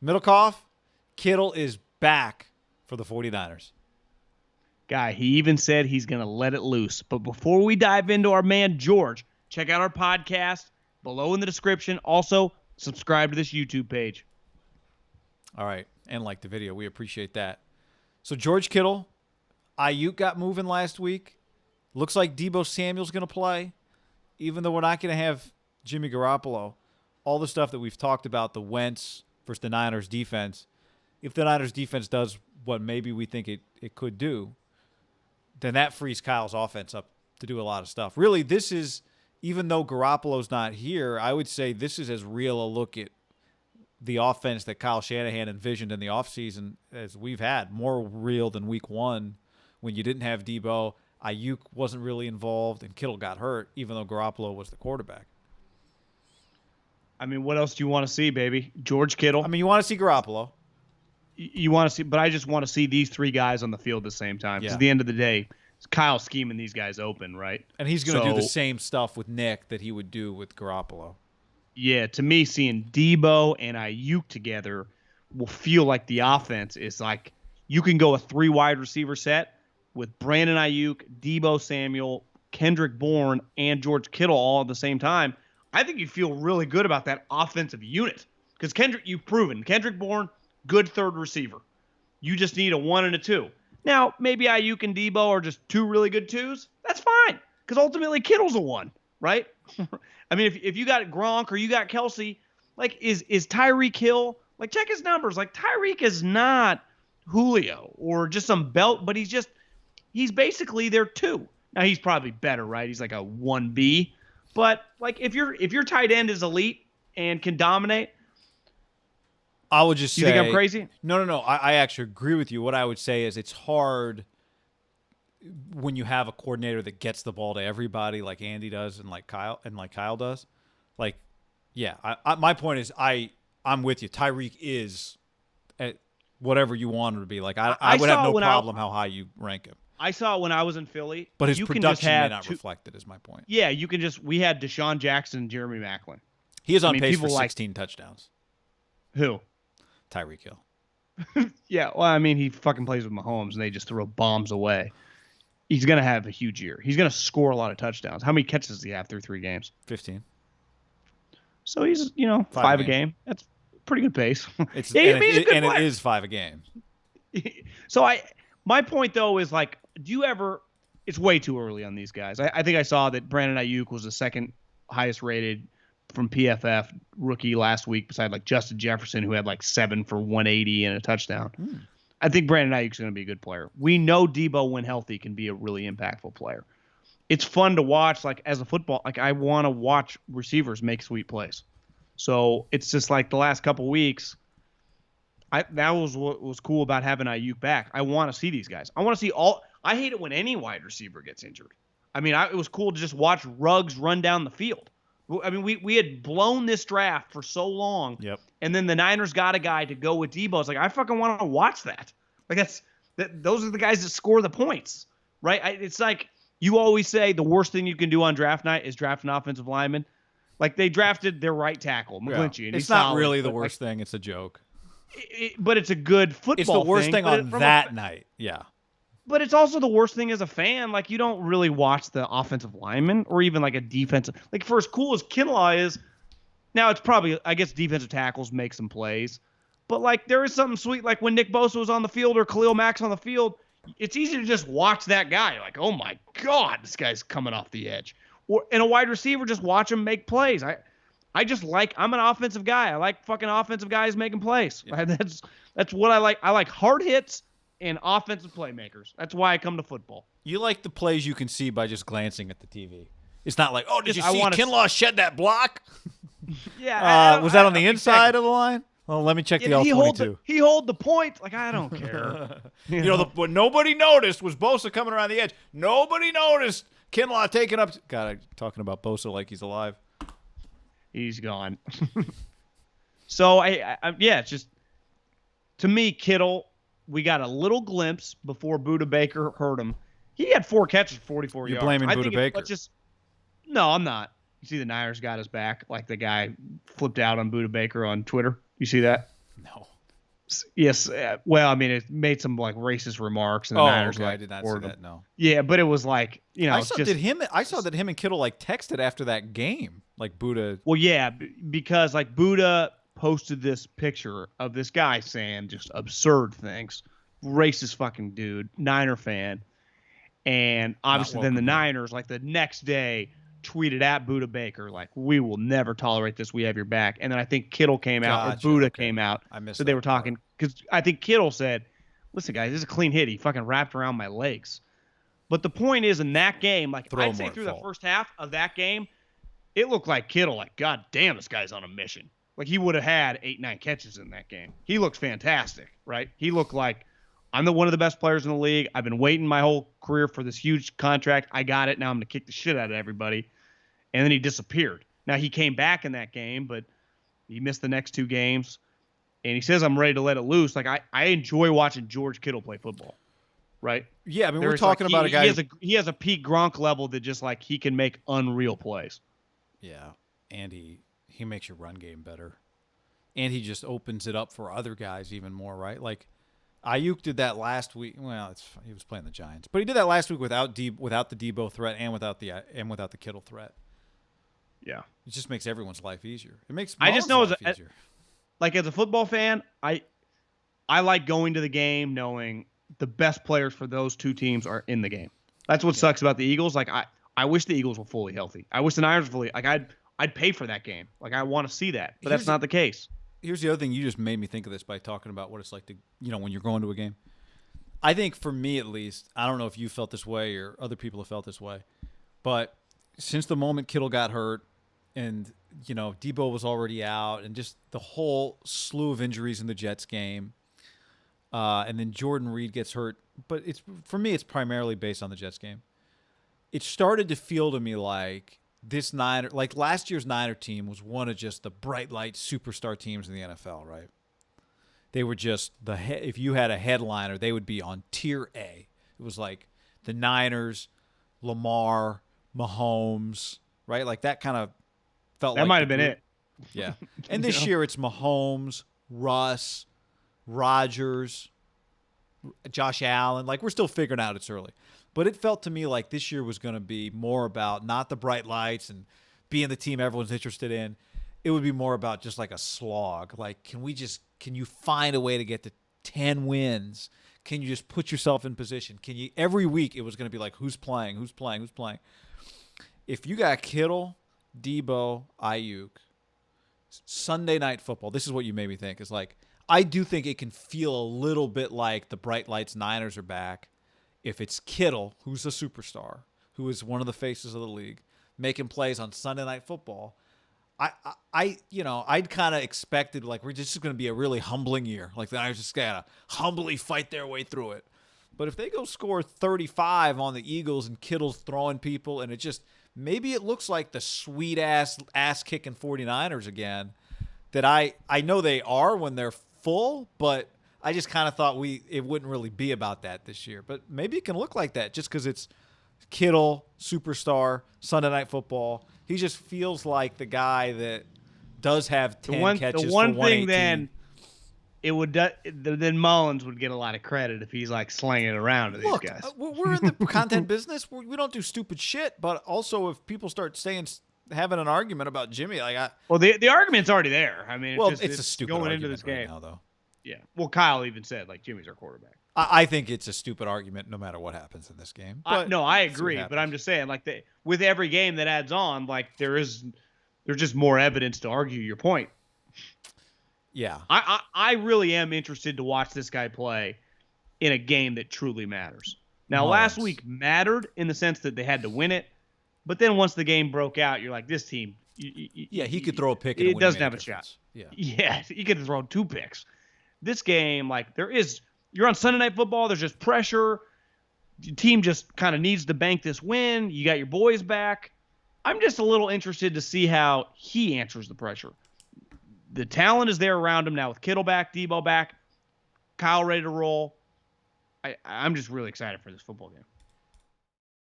Middlecoff, Kittle is back for the 49ers. Guy, he even said he's going to let it loose. But before we dive into our man, George, check out our podcast below in the description. Also, subscribe to this YouTube page. All right. And like the video. We appreciate that. So George Kittle, Aiyuk got moving last week. Looks like Deebo Samuel's going to play. Even though we're not going to have Jimmy Garoppolo, all the stuff that we've talked about, the Wentz versus the Niners defense, if the Niners defense does what maybe we think it could do, then that frees Kyle's offense up to do a lot of stuff. Really, this is, even though Garoppolo's not here, I would say this is as real a look at the offense that Kyle Shanahan envisioned in the offseason as we've had. More real than week one when you didn't have Deebo. Aiyuk wasn't really involved, and Kittle got hurt, even though Garoppolo was the quarterback. I mean, what else do you want to see, baby? George Kittle. I mean, you want to see Garoppolo. You want to see, but I just want to see these three guys on the field at the same time. Because at the end of the day, it's Kyle scheming these guys open, right? And he's going to do the same stuff with Nick that he would do with Garoppolo. Yeah, to me, seeing Deebo and Aiyuk together will feel like the offense is like you can go a 3 wide receiver set with Brandon Aiyuk, Deebo Samuel, Kendrick Bourne, and George Kittle all at the same time. I think you feel really good about that offensive unit because you've proven Kendrick Bourne, good third receiver. You just need a 1 and a 2. Now, maybe Aiyuk and Deebo are just 2 really good 2s. That's fine because ultimately Kittle's a 1, right? I mean, if you got Gronk or you got Kelsey, like is Tyreek Hill, like check his numbers. Like Tyreek is not Julio or just some belt, but he's basically their 2. Now he's probably better, right? He's like a 1B. But like if your tight end is elite and can dominate, I would just say. You think I'm crazy? No. I actually agree with you. What I would say is it's hard when you have a coordinator that gets the ball to everybody like Andy does and like Kyle does. Like, yeah, my point is I'm with you. Tyreek is at whatever you want him to be. Like I would have no problem how high you rank him. I saw it when I was in Philly. But his production may not reflect it, is my point. Yeah, we had Deshaun Jackson and Jeremy Maclin. He is on pace for 16 touchdowns. Who? Tyreek Hill. Yeah, well, I mean, he fucking plays with Mahomes, and they just throw bombs away. He's going to have a huge year. He's going to score a lot of touchdowns. How many catches does he have through 3 games? 15. So he's, 5 a game. That's pretty good pace. It is 5 a game. So my point, though, is like, it's way too early on these guys. I think I saw that Brandon Aiyuk was the second highest rated from PFF rookie last week, beside like Justin Jefferson, who had like 7 for 180 and a touchdown. I think Brandon Ayuk's going to be a good player. We know Deebo, when healthy, can be a really impactful player. It's fun to watch, like as a football, like I want to watch receivers make sweet plays. So it's just like the last couple weeks. That was what was cool about having Aiyuk back. I want to see these guys. I want to see all. I hate it when any wide receiver gets injured. I mean, it was cool to just watch Ruggs run down the field. I mean, we had blown this draft for so long. Yep. And then the Niners got a guy to go with Deebo. It's like, I fucking want to watch that. Like those are the guys that score the points, right? It's like you always say the worst thing you can do on draft night is draft an offensive lineman. Like they drafted their right tackle, McGlinchey. Yeah. And it's not really the worst thing. It's a joke. But it's a good football thing. It's the worst thing on that night. Yeah. But it's also the worst thing as a fan. Like, you don't really watch the offensive lineman or even like a defensive. Like, for as cool as Kinlaw is, now it's probably, I guess, defensive tackles make some plays. But, like, there is something sweet. Like, when Nick Bosa was on the field or Khalil Mack's on the field, it's easy to just watch that guy. Like, oh, my God, this guy's coming off the edge. And a wide receiver, just watch him make plays. I just like, I'm an offensive guy. I like fucking offensive guys making plays. Yeah. That's what I like. I like hard hits and offensive playmakers. That's why I come to football. You like the plays you can see by just glancing at the TV. It's not like, oh, did you see Kinlaw shed that block? Yeah. Was that on the inside of the line? Well, let me check the L22. He hold the point. Like, I don't care. What nobody noticed was Bosa coming around the edge. Nobody noticed Kinlaw taking up. God, talking about Bosa like he's alive. He's gone. So, it's just, to me, Kittle, we got a little glimpse before Budda Baker hurt him. He had 4 catches, 44 yards. You're blaming Budda Baker? No, I'm not. You see the Niners got his back, like the guy flipped out on Budda Baker on Twitter. You see that? No. Yes. Well, I mean, it made some like racist remarks, and the Oh, Niners okay. I like did not see supported him. that. No. Yeah, but it was like, just I saw that him and Kittle like texted after that game. Like Buddha. well, yeah, because like Buddha posted this picture of this guy saying just absurd things, racist fucking dude, Niner fan, and Not obviously then the welcome here. Niners like the next day tweeted at Buddha Baker like, we will never tolerate this, we have your back. And then I think Kittle came out or Gotcha. Buddha Okay. came out, I missed so they were that part. talking because I think Kittle said, listen guys, this is a clean hit, he fucking wrapped around my legs. But the point is, in that game, like Throw I'd say more at through the fault. first half of that game, it looked like Kittle, like, God damn, this guy's on a mission. Like he would have had 8-9 catches in that game. He looked fantastic, right? He looked like I'm one of the best players in the league. I've been waiting my whole career for this huge contract. I got it. Now I'm gonna kick the shit out of everybody. And then he disappeared. Now he came back in that game, but he missed the next two games. And he says I'm ready to let it loose. Like I enjoy watching George Kittle play football. Right? Yeah, I mean, we're There's talking like about a guy. He has a peak Gronk level that just like he can make unreal plays. Yeah, and he makes your run game better, and he just opens it up for other guys even more. Right? Like Aiyuk did that last week. Well, he was playing the Giants, but he did that last week without the Deebo threat and without the Kittle threat. Yeah. It just makes everyone's life easier. It makes I just Mahomes' know life easier. like as a football fan, I like going to the game knowing the best players for those two teams are in the game. That's what sucks about the Eagles. Like I wish the Eagles were fully healthy. I wish the Niners were fully like I'd pay for that game. Like I want to see that, but that's not the case. Here's the other thing. You just made me think of this by talking about what it's like to, when you're going to a game. I think for me at least, I don't know if you felt this way or other people have felt this way, but since the moment Kittle got hurt and, Deebo was already out and just the whole slew of injuries in the Jets game, and then Jordan Reed gets hurt, but for me, it's primarily based on the Jets game. It started to feel to me like like last year's Niner team was one of just the bright light superstar teams in the NFL, right? They were just if you had a headliner, they would be on tier A. It was like the Niners, Lamar, Mahomes, right? Like that kind of felt like That might have been it. Yeah. And this year it's Mahomes, Russ, Rodgers, Josh Allen. Like we're still figuring out it's early. But it felt to me like this year was going to be more about not the bright lights and being the team everyone's interested in. It would be more about just like a slog. Like, can you find a way to get to 10 wins? Can you just put yourself in position? Every week it was going to be like, who's playing? If you got Kittle, Deebo, Aiyuk, Sunday Night Football, this is what you made me think. Is like, I do think it can feel a little bit like the bright lights Niners are back. If it's Kittle, who's a superstar, who is one of the faces of the league, making plays on Sunday Night Football, I'd kind of expected like we're just going to be a really humbling year. Like the Niners just gotta humbly fight their way through it. But if they go score 35 on the Eagles and Kittle's throwing people, and maybe it looks like the sweet ass kicking 49ers again. That I know they are when they're full, but I just kind of thought it wouldn't really be about that this year. But maybe it can look like that just because it's Kittle, superstar, Sunday Night Football. He just feels like the guy that does have 10 catches the one for thing 118. then Mullins would get a lot of credit if he's like slinging it around to these guys. We're in the content business. We don't do stupid shit. But also, if people start having an argument about Jimmy, The argument's already there. I mean, it's a stupid going argument into this game now, though. Yeah. Well, Kyle even said like Jimmy's our quarterback. I think it's a stupid argument no matter what happens in this game. I agree, but I'm just saying like with every game that adds on, like there's just more evidence to argue your point. Yeah. I really am interested to watch this guy play in a game that truly matters. Now, last week mattered in the sense that they had to win it, but then once the game broke out, you're like, this team. He could throw a pick. It doesn't have a shot. Yeah, he could throw 2 picks. This game, like you're on Sunday Night Football. There's just pressure. The team just kind of needs to bank this win. You got your boys back. I'm just a little interested to see how he answers the pressure. The talent is there around him now with Kittle back, Deebo back, Kyle ready to roll. I'm just really excited for this football game.